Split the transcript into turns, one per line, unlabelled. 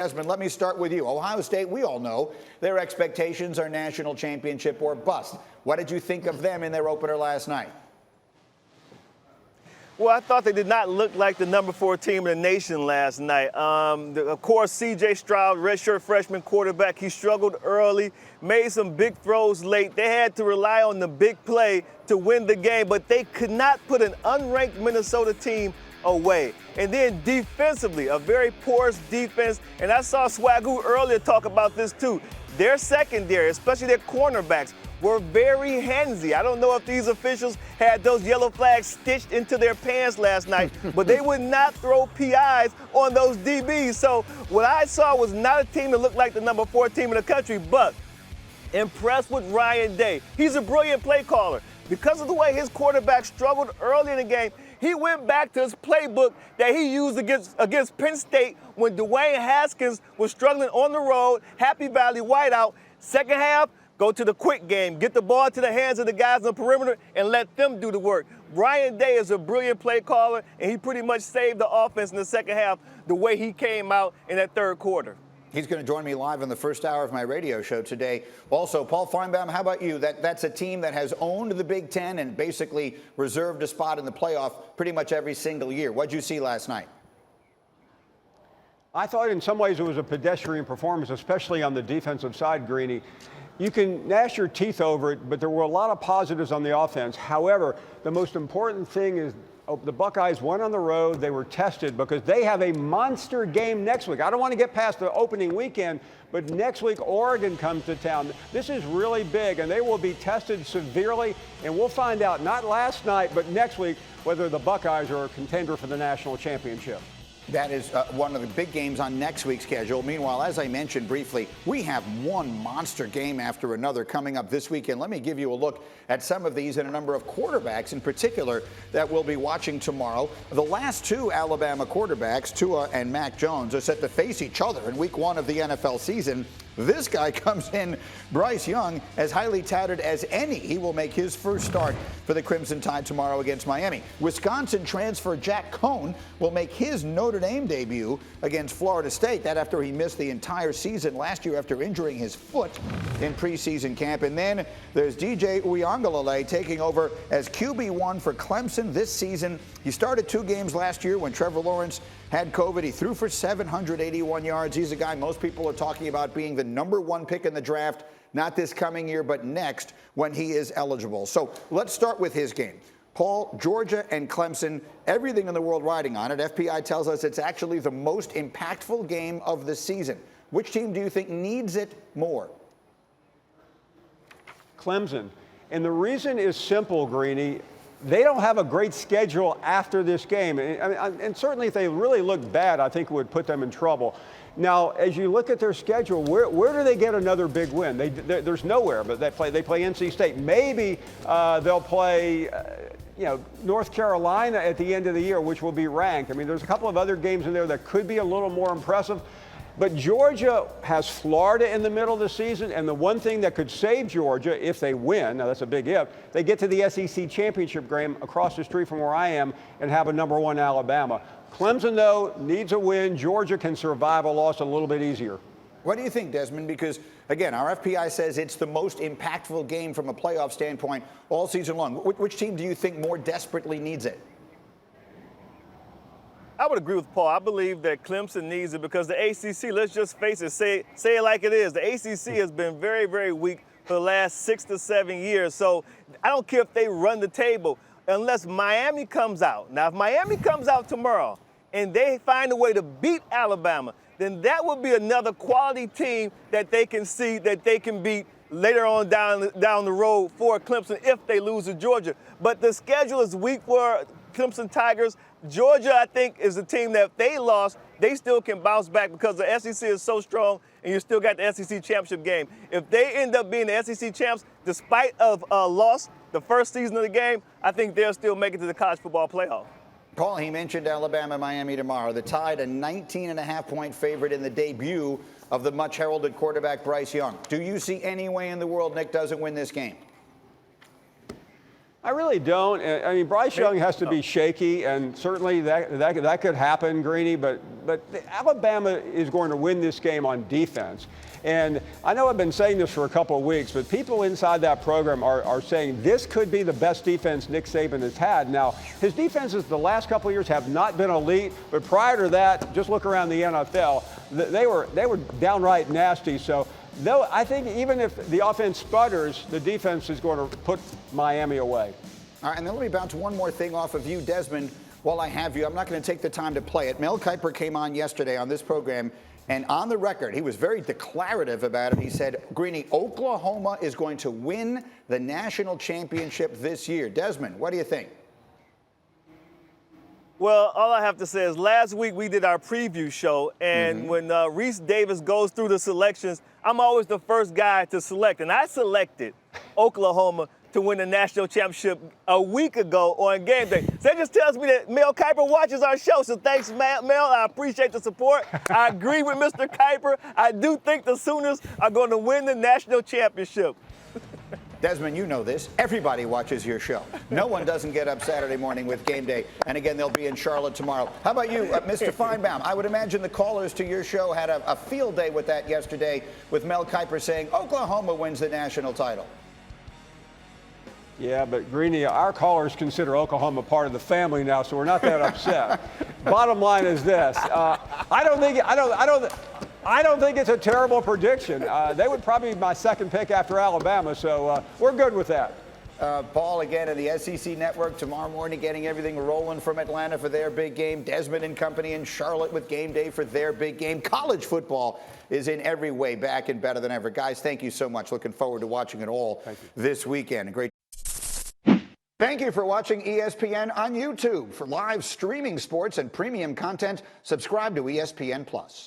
Desmond, let me start with you. Ohio State, we all know their expectations are national championship or bust. What did you think of them in their opener last night?
Well, I thought they did not look like the number 4 team in the nation last night. Of course, Stroud, redshirt freshman quarterback, he struggled early, made some big throws late. They had to rely on the big play to win the game, but they could not put an unranked Minnesota team away. And then defensively, a very porous defense. And I saw Swagoo earlier talk about this too. Their secondary, especially their cornerbacks, were very handsy. I don't know if these officials had those yellow flags stitched into their pants last night, but they would not throw PIs on those DBs. So what I saw was not a team that looked like the number 4 team in the country, but impressed with Ryan Day. He's a brilliant play caller. Because of the way his quarterback struggled early in the game, he went back to his playbook that he used against Penn State when Dwayne Haskins was struggling on the road, Happy Valley whiteout. Second half, go to the quick game, get the ball to the hands of the guys on the perimeter and let them do the work. Ryan Day is a brilliant play caller, and he pretty much saved the offense in the second half the way he came out in that third quarter.
He's going to join me live in the first hour of my radio show today. Also, Paul Finebaum, how about you? That's a team that has owned the Big Ten and basically reserved a spot in the playoff pretty much every single year. What did you see last night?
I thought in some ways it was a pedestrian performance, especially on the defensive side, Greeny. You can gnash your teeth over it, but there were a lot of positives on the offense. However, the most important thing is the Buckeyes went on the road. They were tested because they have a monster game next week. I don't want to get past the opening weekend, but next week Oregon comes to town. This is really big, and they will be tested severely, and we'll find out not last night, but next week whether the Buckeyes are a contender for the national championship.
That is one of the big games on next week's schedule. Meanwhile, as I mentioned briefly, we have one monster game after another coming up this weekend. Let me give you a look at some of these and a number of quarterbacks in particular that we'll be watching tomorrow. The last 2 Alabama quarterbacks, Tua and Mac Jones, are set to face each other in week 1 of the NFL season. This guy comes in, Bryce Young, as highly touted as any. He will make his first start for the Crimson Tide tomorrow against Miami. Wisconsin transfer Jack Cohn will make his Notre Dame debut against Florida State. That after he missed the entire season last year after injuring his foot in preseason camp. And then there's DJ Uiagalelei taking over as QB1 for Clemson this season. He started 2 games last year when Trevor Lawrence had COVID. He threw for 781 yards. He's a guy most people are talking about being the number 1 pick in the draft, not this coming year, but next when he is eligible. So let's start with his game. Paul, Georgia and Clemson, everything in the world riding on it. FPI tells us it's actually the most impactful game of the season. Which team do you think needs it more?
Clemson. And the reason is simple, Greeny. They don't have a great schedule after this game. And certainly if they really look bad, I think it would put them in trouble. Now, as you look at their schedule, where do they get another big win? There's nowhere, but they play NC State. Maybe they'll play North Carolina at the end of the year, which will be ranked. I mean, there's a couple of other games in there that could be a little more impressive. But Georgia has Florida in the middle of the season, and the one thing that could save Georgia if they win, now that's a big if, they get to the SEC championship game across the street from where I am and have a number 1 Alabama. Clemson, though, needs a win. Georgia can survive a loss a little bit easier.
What do you think, Desmond? Because, again, our FPI says it's the most impactful game from a playoff standpoint all season long. Which team do you think more desperately needs it?
I would agree with Paul. I believe that Clemson needs it because the ACC, let's just face it, say it like it is. The ACC has been very, very weak for the last 6 to 7 years. So I don't care if they run the table unless Miami comes out. Now, if Miami comes out tomorrow and they find a way to beat Alabama, then that would be another quality team that they can see that they can beat later on down the road for Clemson if they lose to Georgia. But the schedule is weak for Clemson Tigers. Georgia, I think, is a team that if they lost, they still can bounce back because the SEC is so strong and you still got the SEC championship game. If they end up being the SEC champs, despite of a loss the first season of the game, I think they'll still make it to the college football playoff.
Paul, he mentioned Alabama-Miami tomorrow. The Tide, a 19.5-point favorite in the debut of the much-heralded quarterback Bryce Young. Do you see any way in the world Nick doesn't win this game?
I really don't. I mean, Bryce Young has to be shaky, and certainly that could happen, Greeny. But Alabama is going to win this game on defense. And I know I've been saying this for a couple of weeks, but people inside that program are saying this could be the best defense Nick Saban has had. Now, his defenses the last couple of years have not been elite, but prior to that, just look around the NFL, they were downright nasty. So, though I think even if the offense sputters, the defense is going to put Miami away.
All right, and then let me bounce one more thing off of you, Desmond. While I have you, I'm not going to take the time to play it. Mel Kiper came on yesterday on this program, and on the record, he was very declarative about it. He said, Greeny, Oklahoma is going to win the national championship this year. Desmond, what do you think?
Well, all I have to say is last week we did our preview show, and when Reese Davis goes through the selections, I'm always the first guy to select. And I selected Oklahoma to win the national championship a week ago on game day. So that just tells me that Mel Kiper watches our show. So thanks, Mel. I appreciate the support. I agree with Mr. Kiper. I do think the Sooners are going to win the national championship.
Desmond, you know this. Everybody watches your show. No one doesn't get up Saturday morning with game day. And again, they'll be in Charlotte tomorrow. How about you, Mr. Finebaum? I would imagine the callers to your show had a field day with that yesterday with Mel Kiper saying Oklahoma wins the national title.
Yeah, but Greeny, our callers consider Oklahoma part of the family now, so we're not that upset. Bottom line is this: I don't think it's a terrible prediction. They would probably be my second pick after Alabama, so we're good with that.
Paul, again, of the SEC Network tomorrow morning, getting everything rolling from Atlanta for their big game. Desmond and company in Charlotte with game day for their big game. College football is in every way back and better than ever. Guys, thank you so much. Looking forward to watching it all this weekend. Great. Thank you for watching ESPN on YouTube. For live streaming sports and premium content, subscribe to ESPN+.